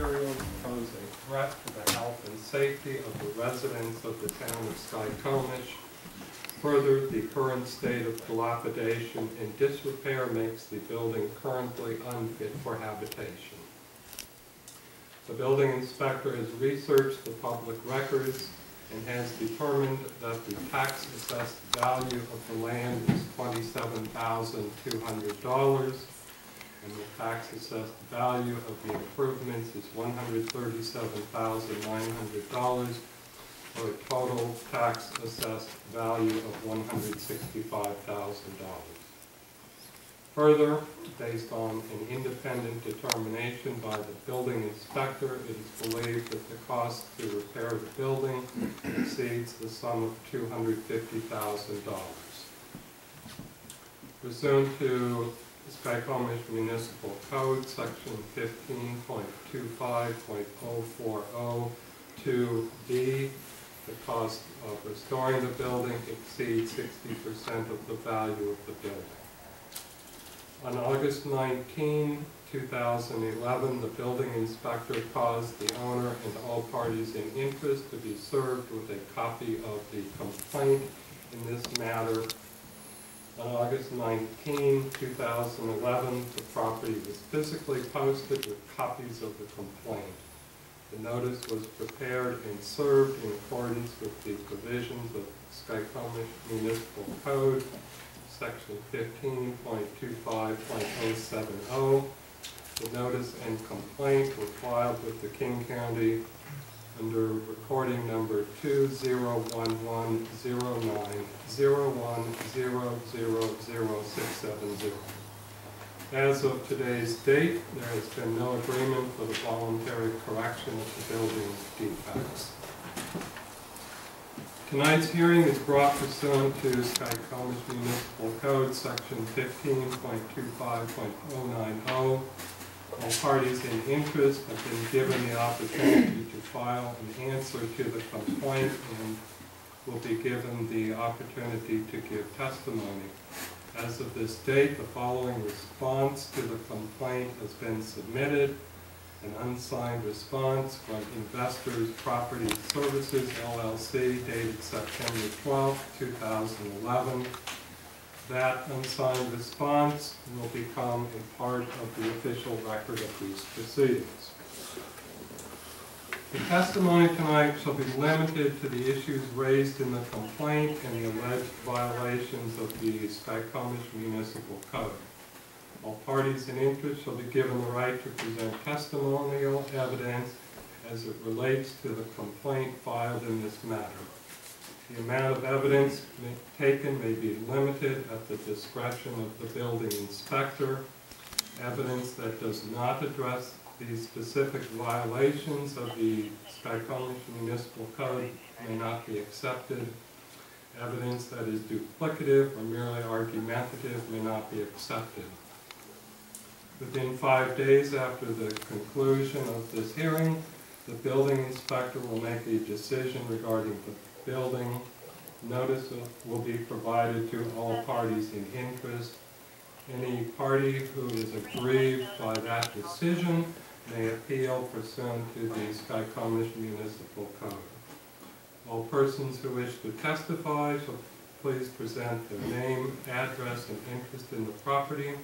materials pose a threat to the health and safety of the residents of the town of Skykomish. Further, the current state of dilapidation and disrepair makes the building currently unfit for habitation. The building inspector has researched the public records and has determined that the tax assessed value of the land is $27,200 and the tax assessed value of the improvements is $137,900 for a total tax assessed value of $165,000. Further, based on an independent determination by the building inspector, it is believed that the cost to repair the building exceeds the sum of $250,000. Pursuant to Skykomish Municipal Code, Section 15.25.040(2)(b), the cost of restoring the building exceeds 60% of the value of the building. On August 19, 2011, the building inspector caused the owner and all parties in interest to be served with a copy of the complaint in this matter. On August 19, 2011, the property was physically posted with copies of the complaint. The notice was prepared and served in accordance with the provisions of Skykomish Municipal Code, Section 15.25.070. The notice and complaint were filed with the King County under recording number 20110901000670. As of today's date, there has been no agreement for the voluntary correction of the building's defects. Tonight's hearing is brought pursuant to Skykomish Municipal Code, Section 15.25.090. All parties in interest have been given the opportunity to file an answer to the complaint and will be given the opportunity to give testimony. As of this date, the following response to the complaint has been submitted. An unsigned response from Investors Property Services, LLC, dated September 12, 2011. That unsigned response will become a part of the official record of these proceedings. The testimony tonight shall be limited to the issues raised in the complaint and the alleged violations of the Skykomish Municipal Code. All parties in interest shall be given the right to present testimonial evidence as it relates to the complaint filed in this matter. The amount of evidence taken may be limited at the discretion of the building inspector. Evidence that does not address the specific violations of the Skykomish Municipal Code may not be accepted. Evidence that is duplicative or merely argumentative may not be accepted. Within 5 days after the conclusion of this hearing, the building inspector will make a decision regarding the building. Notice will be provided to all parties in interest. Any party who is aggrieved by that decision may appeal pursuant to the Skykomish Municipal Code. All persons who wish to testify shall please present their name, address, and interest in the property.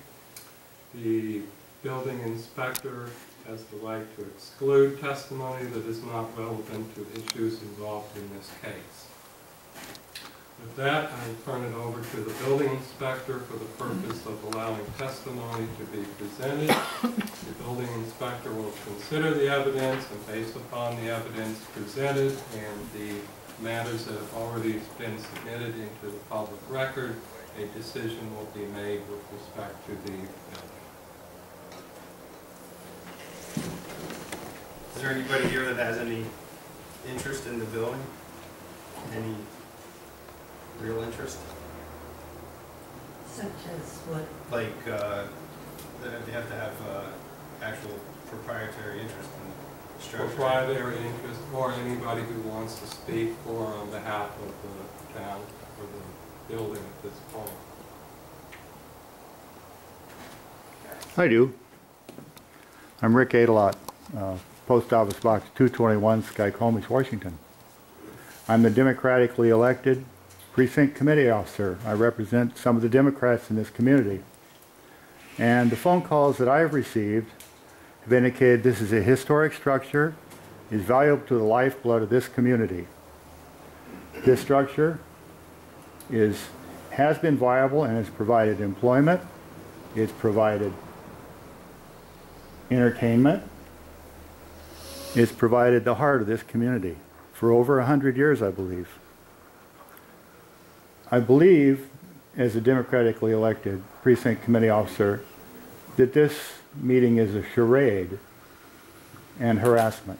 The building inspector has the right to exclude testimony that is not relevant to issues involved in this case. With that, I will turn it over to the building inspector for the purpose of allowing testimony to be presented. The building inspector will consider the evidence, and based upon the evidence presented and the matters that have already been submitted into the public record, a decision will be made with respect to the building. Is there anybody here that has any interest in the building? Any real interest? Such as what? Like, that they have to have actual proprietary interest in the structure? Proprietary interest, or anybody who wants to speak for on behalf of the town or the building at this point. I do. I'm Rick Adelot, Post Office Box 221, Skykomish, Washington. I'm the democratically elected precinct committee officer. I represent some of the Democrats in this community. And the phone calls that I have received have indicated this is a historic structure, is valuable to the lifeblood of this community. This structure has been viable and has provided employment, it's provided entertainment, it's provided the heart of this community for over 100 years, I believe. I believe, as a democratically elected precinct committee officer, that this meeting is a charade and harassment.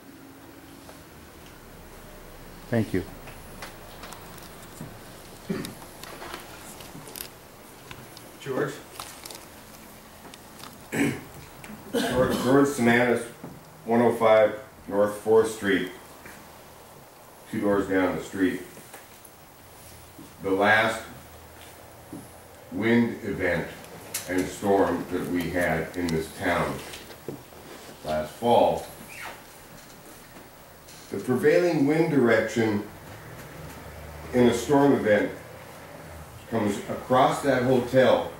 Thank you. George? George Sinanis, 105 North 4th Street, 2 doors down the street. The last wind event and storm that we had in this town last fall, the prevailing wind direction in a storm event comes across that hotel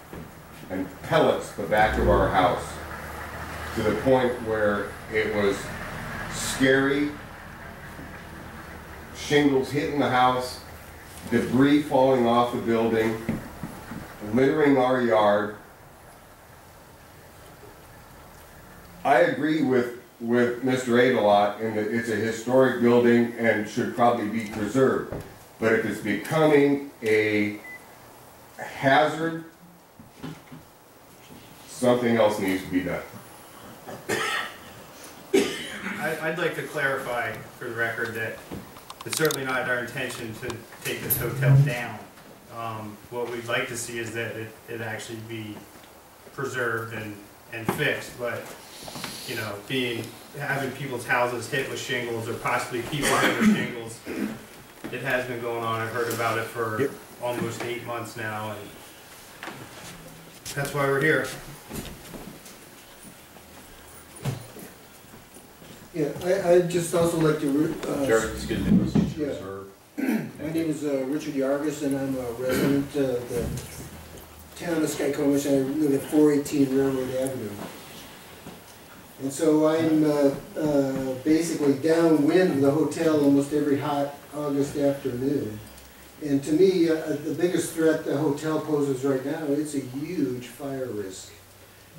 and pellets the back of our house to the point where it was scary, shingles hitting the house, debris falling off the building, littering our yard. I agree with Mr. Adelot in that it's a historic building and should probably be preserved. But if it's becoming a hazard, something else needs to be done. I'd like to clarify for the record that it's certainly not our intention to take this hotel down. What we'd like to see is that it actually be preserved and fixed, but you know, having people's houses hit with shingles or possibly people hit with shingles, it has been going on. I've heard about it for almost 8 months now, and that's why we're here. Yeah, I'd just also like to... excuse me, yeah. My name is Richard Yargis, and I'm a resident of the town of Skykomish. I live at 418 Railroad Avenue. And so I'm basically downwind of the hotel almost every hot August afternoon. And to me, the biggest threat the hotel poses right now, it's a huge fire risk.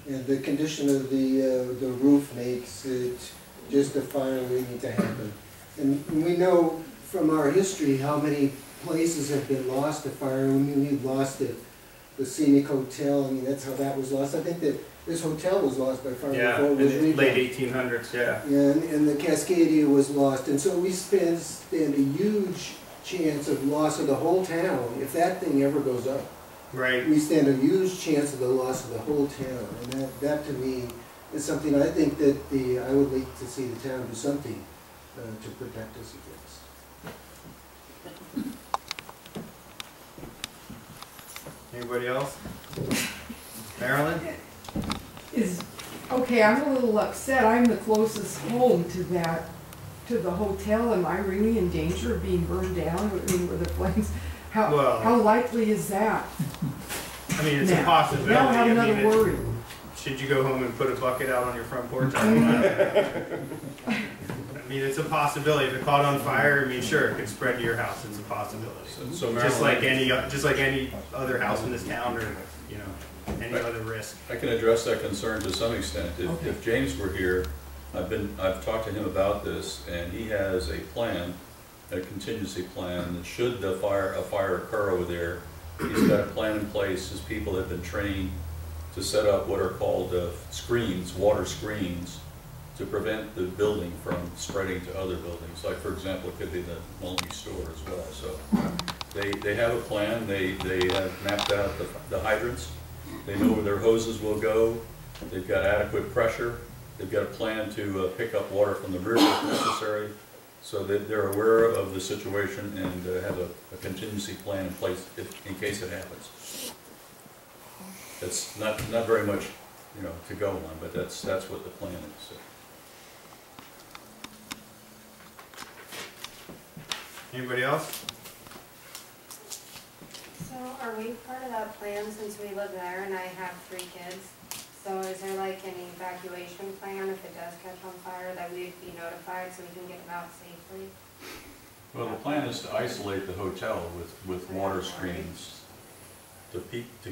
And the condition of the roof makes it just a fire waiting to happen. And we know from our history how many places have been lost to fire. I mean, we've lost it. The Scenic Hotel, I mean, that's how that was lost. I think that this hotel was lost by fire before it was rebuilt. Late 1800s, yeah. And the Cascadia was lost. And so we stand a huge chance of loss of the whole town if that thing ever goes up. Right. We stand a huge chance of the loss of the whole town. And that to me is something I think that I would like to see the town do something to protect us against. Anybody else? Marilyn? Okay, I'm a little upset. I'm the closest home to the hotel. Am I really in danger of being burned down? I mean, with the flames? How likely is that? I mean, it's a possibility. Now I have another worry. Should you go home and put a bucket out on your front porch? I mean, it's a possibility. If it caught on fire, I mean, sure, it could spread to your house. It's a possibility. So just like any other house in this town, or you know, any other risk. I can address that concern to some extent. If James were here, I've talked to him about this, and he has a plan, a contingency plan, that should a fire occur over there, he's got a plan in place. His people have been trained to set up what are called screens, water screens, to prevent the building from spreading to other buildings. Like, for example, it could be the multi-store as well. So they have a plan. They have mapped out the hydrants. They know where their hoses will go. They've got adequate pressure. They've got a plan to pick up water from the river if necessary. So they're aware of the situation and have a contingency plan in place in case it happens. That's not very much, you know, to go on, but that's what the plan is. So. Anybody else? So are we part of that plan since we live there and I have 3 kids? So is there like an evacuation plan if it does catch on fire that we'd be notified so we can get them out safely? Well, the plan is to isolate the hotel with water screens to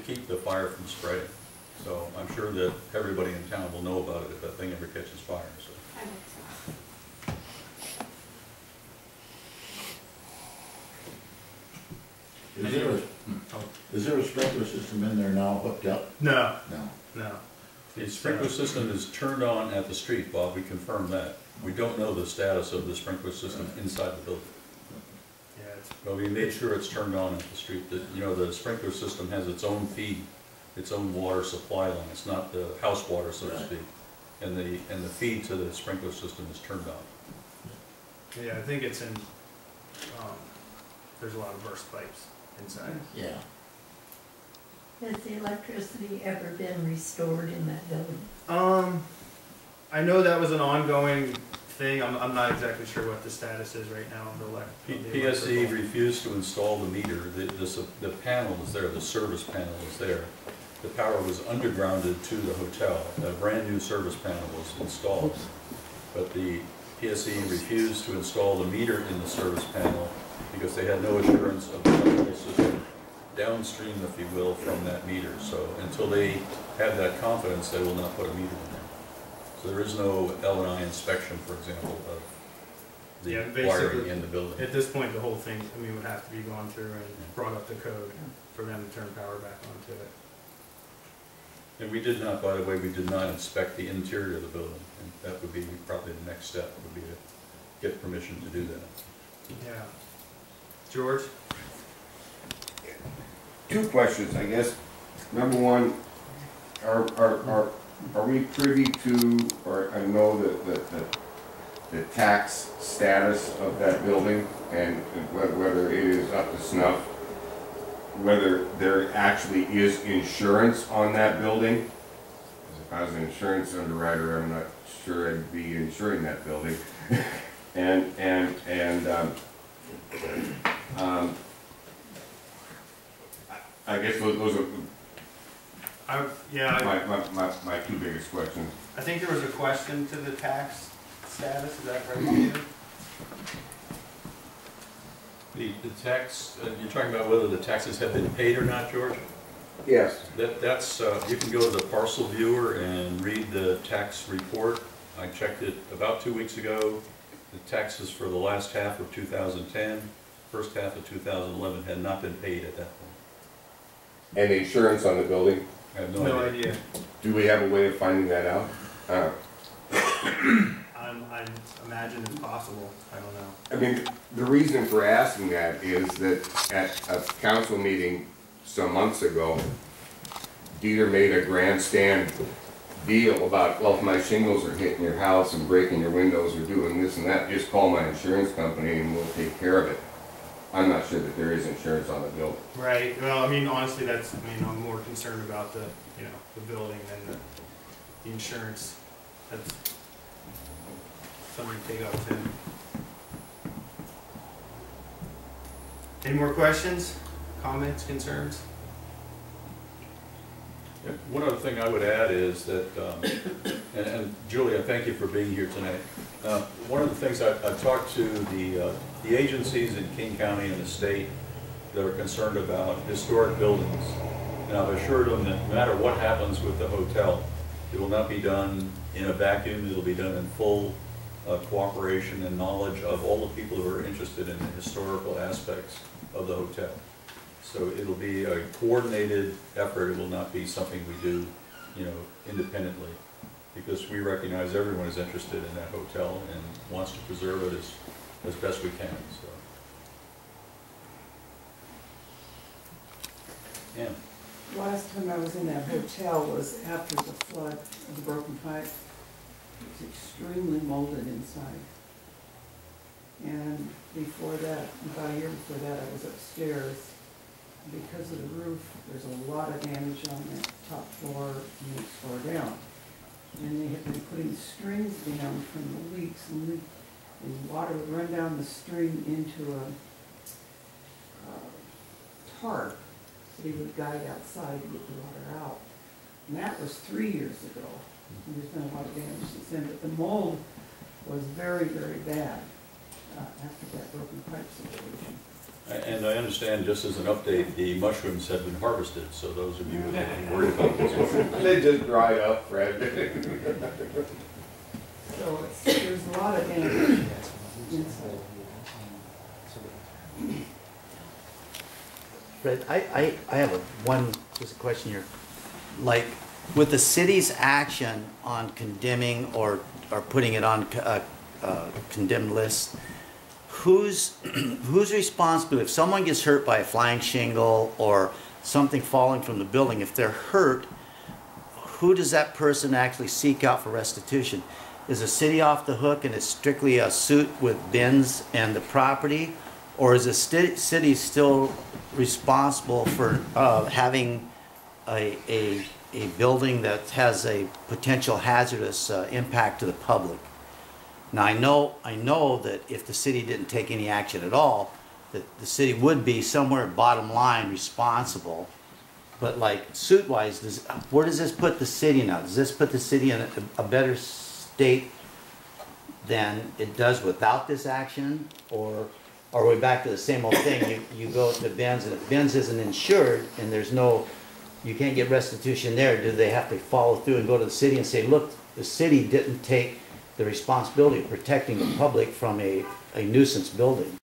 keep the fire from spreading. So I'm sure that everybody in town will know about it if that thing ever catches fire. So. I hope so. Is there a sprinkler system in there now hooked up? No, No. no. The sprinkler system is turned on at the street, Bob, we confirmed that. We don't know the status of the sprinkler system inside the building. Yeah, it's, But we made sure it's turned on at the street. The sprinkler system has its own feed, its own water supply line. It's not the house water, so to Right. speak. And the feed to the sprinkler system is turned on. yeah, I think it's in, there's a lot of burst pipes inside. Yeah. Has the electricity ever been restored in that building? I know that was an ongoing thing. I'm not exactly sure what the status is right now of the PSE refused to install the meter. The panel is there, the service panel is there. The power was undergrounded to the hotel. A brand new service panel was installed. But the PSE refused to install the meter in the service panel because they had no assurance of the electrical system downstream, if you will, from that meter. So until they have that confidence, they will not put a meter in there. So there is no L&I inspection, for example, of the wiring in the building. At this point, the whole thing, I mean, would have to be gone through and brought up to code for them to turn power back onto it. And we did not, by the way, we did not inspect the interior of the building. And that would be probably the next step, would be to get permission to do that. Yeah. George? 2 questions, I guess. Number one, are we privy to, or I know the tax status of that building and whether it is up to snuff, whether there actually is insurance on that building? If I was an insurance underwriter, I'm not sure I'd be insuring that building. I guess those are my 2 biggest questions. I think there was a question to the tax status, is that right, David? The tax, you're talking about whether the taxes have been paid or not, George? Yes. That's you can go to the parcel viewer and read the tax report. I checked it about 2 weeks ago. The taxes for the last half of 2010, first half of 2011 had not been paid at that point. And insurance on the building? I have no idea. Do we have a way of finding that out? I imagine it's possible. I don't know. I mean, the reason for asking that is that at a council meeting some months ago, Dieter made a grandstand deal about, well, if my shingles are hitting your house and breaking your windows or doing this and that, just call my insurance company and we'll take care of it. I'm not sure that there is insurance on the building. Right. Well, I mean, honestly, I'm more concerned about the building than the insurance. That's something to take up with him. Any more questions, comments, concerns? Yeah, one other thing I would add is that, and Julia, thank you for being here tonight. One of the things I've talked to the agencies in King County and the state that are concerned about historic buildings, and I've assured them that no matter what happens with the hotel, it will not be done in a vacuum. It'll be done in full cooperation and knowledge of all the people who are interested in the historical aspects of the hotel. So it'll be a coordinated effort. It will not be something we do, independently, because we recognize everyone is interested in that hotel and wants to preserve it as best we can. So, yeah. Last time I was in that hotel was after the flood of the broken pipe. It was extremely molded inside. And before that, about a year before that, I was upstairs. Because of the roof, there's a lot of damage on the top floor and next floor down. And they had been putting strings down from the leaks, and water would run down the string into tarp that he would guide outside to get the water out. And that was 3 years ago. And there's been a lot of damage since then, but the mold was very, very bad after that broken pipe situation. And I understand, just as an update, the mushrooms have been harvested, so those of you who are worried about this. They just dried up, Fred. So there's a lot of damage inside. Fred, I have just a question here. Like, with the city's action on condemning or putting it on condemned list, who's responsible if someone gets hurt by a flying shingle or something falling from the building? If they're hurt, who does that person actually seek out for restitution? Is the city off the hook and it's strictly a suit with Benz and the property, or is the city still responsible for having a building that has a potential hazardous impact to the public? Now I know that if the city didn't take any action at all, that the city would be somewhere bottom line responsible. But like suit-wise, where does this put the city now? Does this put the city in a better state than it does without this action? Or are we back to the same old thing? You go to Benz, and if Benz isn't insured and there's no, you can't get restitution there, do they have to follow through and go to the city and say, look, the city didn't take the responsibility of protecting the public from a nuisance building?